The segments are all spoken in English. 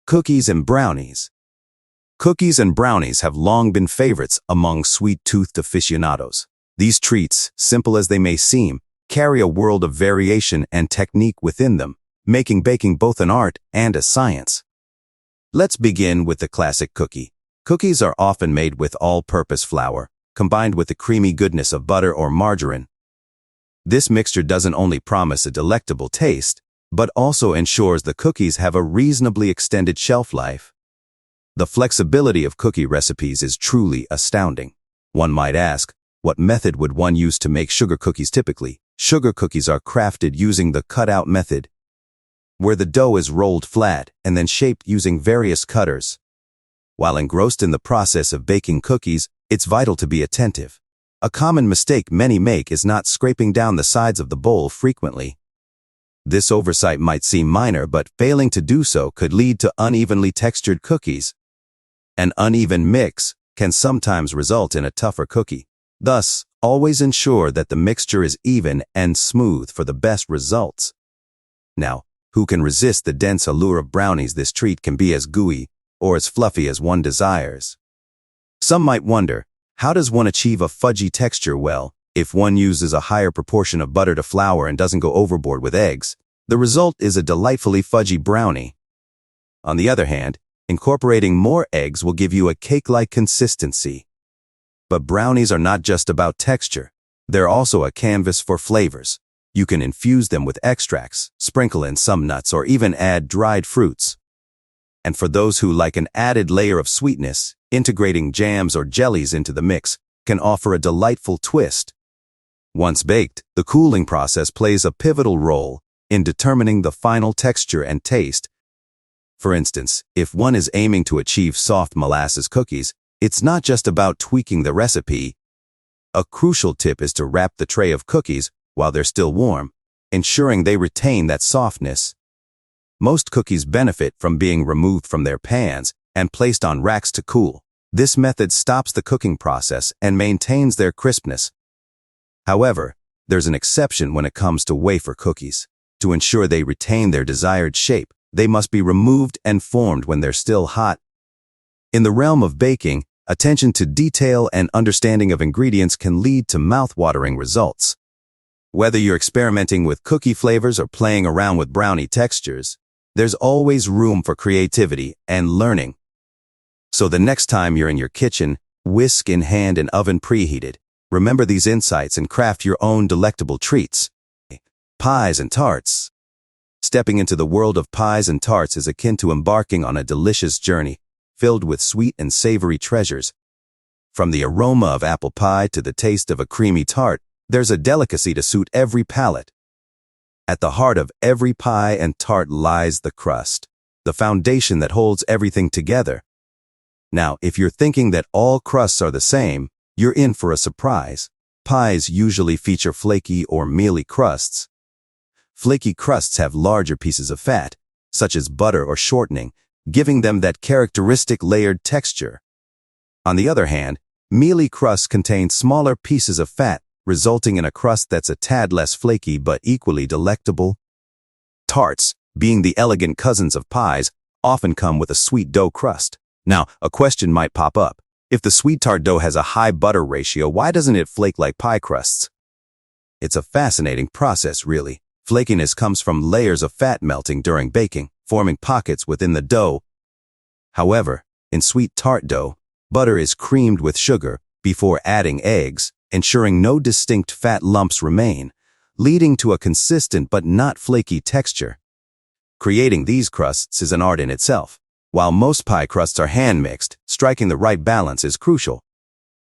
Cookies and brownies. Cookies and brownies have long been favorites among sweet-toothed aficionados. These treats, simple as they may seem, carry a world of variation and technique within them, making baking both an art and a science. Let's begin with the classic cookie. Cookies are often made with all-purpose flour, combined with the creamy goodness of butter or margarine. This mixture doesn't only promise a delectable taste, but also ensures the cookies have a reasonably extended shelf life. The flexibility of cookie recipes is truly astounding. One might ask, what method would one use to make sugar cookies typically? Sugar cookies are crafted using the cutout method, where the dough is rolled flat and then shaped using various cutters. While engrossed in the process of baking cookies, it's vital to be attentive. A common mistake many make is not scraping down the sides of the bowl frequently. This oversight might seem minor, but failing to do so could lead to unevenly textured cookies. An uneven mix can sometimes result in a tougher cookie. Thus, always ensure that the mixture is even and smooth for the best results. Now, who can resist the dense allure of brownies? This treat can be as gooey or as fluffy as one desires. Some might wonder, how does one achieve a fudgy texture? Well, if one uses a higher proportion of butter to flour and doesn't go overboard with eggs, the result is a delightfully fudgy brownie. On the other hand, incorporating more eggs will give you a cake-like consistency. But brownies are not just about texture. They're also a canvas for flavors. You can infuse them with extracts, sprinkle in some nuts, or even add dried fruits. And for those who like an added layer of sweetness, integrating jams or jellies into the mix can offer a delightful twist. Once baked, the cooling process plays a pivotal role in determining the final texture and taste. For instance, if one is aiming to achieve soft molasses cookies, it's not just about tweaking the recipe. A crucial tip is to wrap the tray of cookies while they're still warm, ensuring they retain that softness. Most cookies benefit from being removed from their pans and placed on racks to cool. This method stops the cooking process and maintains their crispness. However, there's an exception when it comes to wafer cookies. To ensure they retain their desired shape, they must be removed and formed when they're still hot. In the realm of baking, attention to detail and understanding of ingredients can lead to mouth-watering results. Whether you're experimenting with cookie flavors or playing around with brownie textures, there's always room for creativity and learning. So the next time you're in your kitchen, whisk in hand and oven preheated, remember these insights and craft your own delectable treats. Pies and tarts. Stepping into the world of pies and tarts is akin to embarking on a delicious journey, filled with sweet and savory treasures. From the aroma of apple pie to the taste of a creamy tart, there's a delicacy to suit every palate. At the heart of every pie and tart lies the crust, the foundation that holds everything together. Now, if you're thinking that all crusts are the same, you're in for a surprise. Pies usually feature flaky or mealy crusts. Flaky crusts have larger pieces of fat, such as butter or shortening, giving them that characteristic layered texture. On the other hand, mealy crusts contain smaller pieces of fat, resulting in a crust that's a tad less flaky but equally delectable. Tarts, being the elegant cousins of pies, often come with a sweet dough crust. Now, a question might pop up. If the sweet tart dough has a high butter ratio, why doesn't it flake like pie crusts? It's a fascinating process, really. Flakiness comes from layers of fat melting during baking, forming pockets within the dough. However, in sweet tart dough, butter is creamed with sugar before adding eggs, ensuring no distinct fat lumps remain, leading to a consistent but not flaky texture. Creating these crusts is an art in itself. While most pie crusts are hand-mixed, striking the right balance is crucial.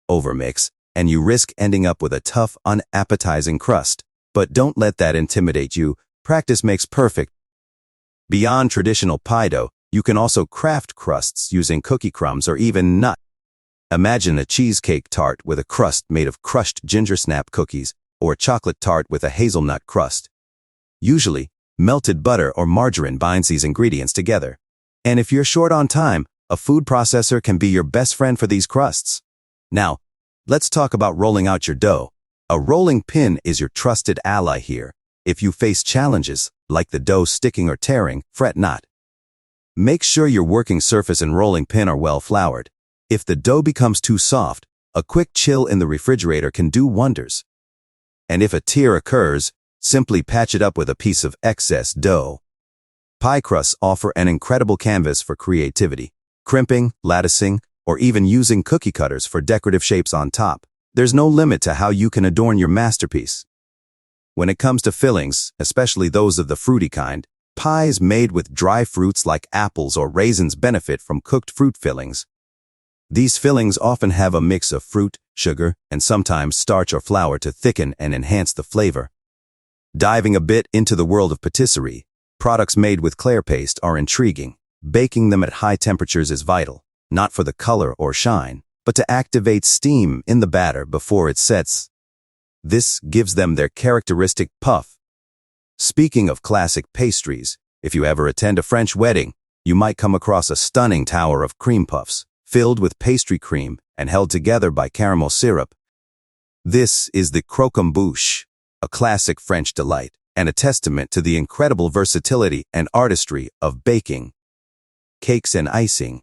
Overmix, and you risk ending up with a tough, unappetizing crust. But don't let that intimidate you. Practice makes perfect. Beyond traditional pie dough, you can also craft crusts using cookie crumbs or even nuts. Imagine a cheesecake tart with a crust made of crushed ginger snap cookies, or a chocolate tart with a hazelnut crust. Usually, melted butter or margarine binds these ingredients together. And if you're short on time, a food processor can be your best friend for these crusts. Now, let's talk about rolling out your dough. A rolling pin is your trusted ally here. If you face challenges, like the dough sticking or tearing, fret not. Make sure your working surface and rolling pin are well floured. If the dough becomes too soft, a quick chill in the refrigerator can do wonders. And if a tear occurs, simply patch it up with a piece of excess dough. Pie crusts offer an incredible canvas for creativity. Crimping, latticing, or even using cookie cutters for decorative shapes on top. There's no limit to how you can adorn your masterpiece. When it comes to fillings, especially those of the fruity kind, pies made with dry fruits like apples or raisins benefit from cooked fruit fillings. These fillings often have a mix of fruit, sugar, and sometimes starch or flour to thicken and enhance the flavor. Diving a bit into the world of patisserie, products made with Claire paste are intriguing. Baking them at high temperatures is vital, not for the color or shine, but to activate steam in the batter before it sets. This gives them their characteristic puff. Speaking of classic pastries, if you ever attend a French wedding, you might come across a stunning tower of cream puffs, filled with pastry cream and held together by caramel syrup. This is the croquembouche, a classic French delight, and a testament to the incredible versatility and artistry of baking. Cakes and icing.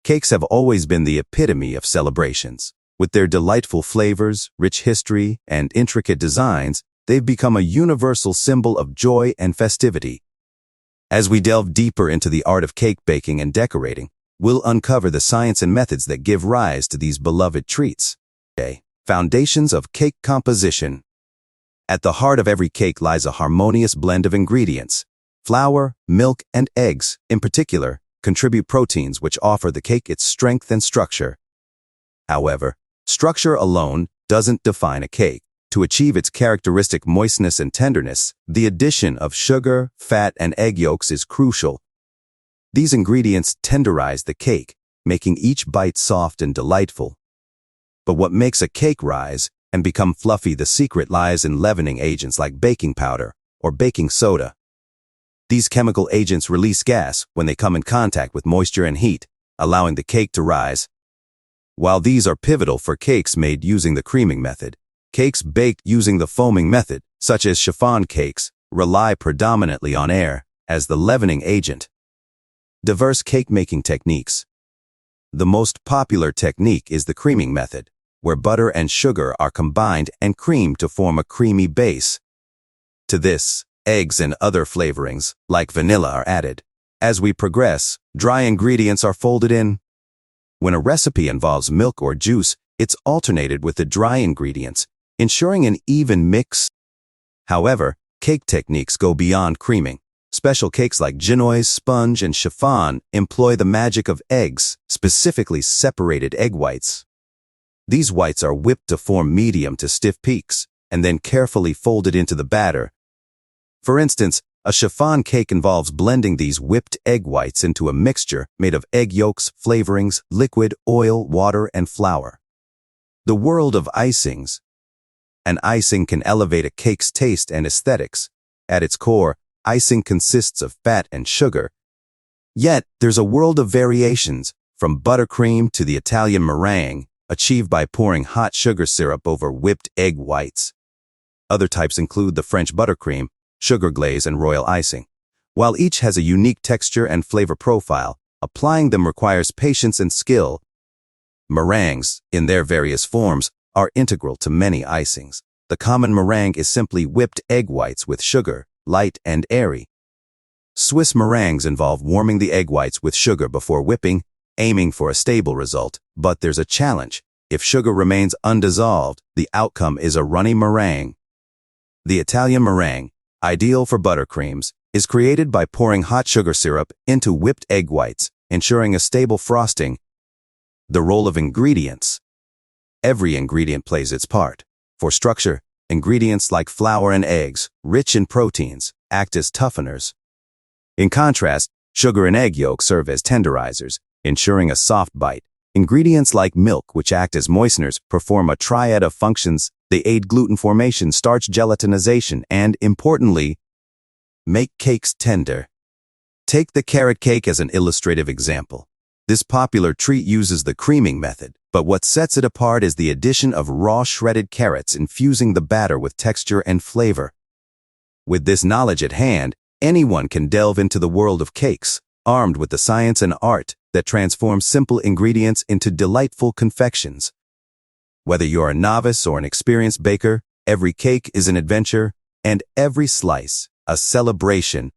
Cakes have always been the epitome of celebrations. With their delightful flavors, rich history, and intricate designs, they've become a universal symbol of joy and festivity. As we delve deeper into the art of cake baking and decorating, we'll uncover the science and methods that give rise to these beloved treats. Foundations of cake composition. At the heart of every cake lies a harmonious blend of ingredients. Flour, milk, and eggs, in particular, contribute proteins which offer the cake its strength and structure. However, structure alone doesn't define a cake. To achieve its characteristic moistness and tenderness, the addition of sugar, fat, and egg yolks is crucial. These ingredients tenderize the cake, making each bite soft and delightful. But what makes a cake rise and become fluffy? The secret lies in leavening agents like baking powder or baking soda. These chemical agents release gas when they come in contact with moisture and heat, allowing the cake to rise. While these are pivotal for cakes made using the creaming method, cakes baked using the foaming method, such as chiffon cakes, rely predominantly on air as the leavening agent. Diverse cake-making techniques. The most popular technique is the creaming method, where butter and sugar are combined and creamed to form a creamy base. To this, eggs and other flavorings, like vanilla, are added. As we progress, dry ingredients are folded in. When a recipe involves milk or juice, it's alternated with the dry ingredients, ensuring an even mix. However, cake techniques go beyond creaming. Special cakes like genoise, sponge, and chiffon employ the magic of eggs, specifically separated egg whites. These whites are whipped to form medium to stiff peaks, and then carefully folded into the batter. For instance, a chiffon cake involves blending these whipped egg whites into a mixture made of egg yolks, flavorings, liquid, oil, water, and flour. The world of icings. An icing can elevate a cake's taste and aesthetics. At its core, icing consists of fat and sugar. Yet, there's a world of variations, from buttercream to the Italian meringue, achieved by pouring hot sugar syrup over whipped egg whites. Other types include the French buttercream, sugar glaze, and royal icing. While each has a unique texture and flavor profile, applying them requires patience and skill. Meringues, in their various forms, are integral to many icings. The common meringue is simply whipped egg whites with sugar, light and airy. Swiss meringues involve warming the egg whites with sugar before whipping, aiming for a stable result. But there's a challenge. If sugar remains undissolved, the outcome is a runny meringue. The Italian meringue, ideal for buttercreams, is created by pouring hot sugar syrup into whipped egg whites, ensuring a stable frosting. The role of ingredients. Every ingredient plays its part. For structure, ingredients like flour and eggs, rich in proteins, act as tougheners. In contrast, sugar and egg yolk serve as tenderizers, ensuring a soft bite. Ingredients like milk, which act as moisteners, perform a triad of functions. They aid gluten formation, starch gelatinization, and, importantly, make cakes tender. Take the carrot cake as an illustrative example. This popular treat uses the creaming method, but what sets it apart is the addition of raw shredded carrots, infusing the batter with texture and flavor. With this knowledge at hand, anyone can delve into the world of cakes, armed with the science and art that transforms simple ingredients into delightful confections. Whether you're a novice or an experienced baker, every cake is an adventure, and every slice a celebration